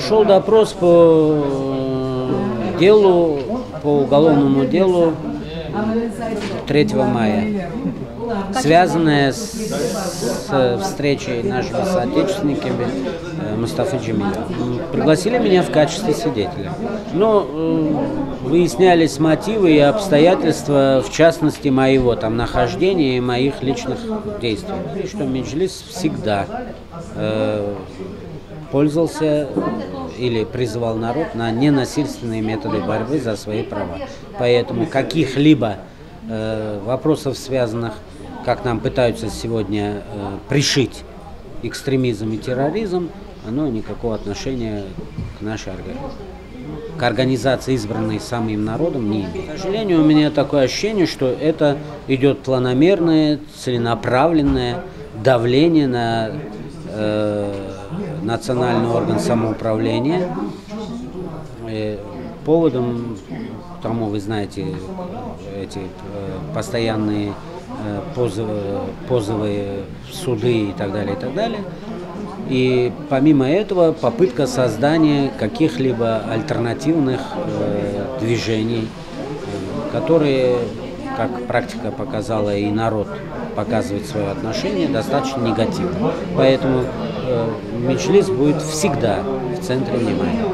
Шел допрос делу, по уголовному делу 3 мая, связанное с встречей нашими соотечественниками Мустафы Джемилева. Пригласили меня в качестве свидетеля. Но выяснялись мотивы и обстоятельства, в частности, моего там нахождения и моих личных действий. И что Меджлис всегда пользовался или призывал народ на ненасильственные методы борьбы за свои права. Поэтому каких-либо вопросов, связанных, как нам пытаются сегодня пришить, экстремизм и терроризм, оно никакого отношения к организации, избранной самим народом, не имеет. К сожалению, у меня такое ощущение, что это идет планомерное, целенаправленное давление на национальный орган самоуправления. Поводом тому, вы знаете, эти постоянные позовы в суды и так далее, и так далее. И помимо этого попытка создания каких-либо альтернативных движений, которые, как практика показала и народ показывает свое отношение, достаточно негативно. Поэтому Меджлис будет всегда в центре внимания.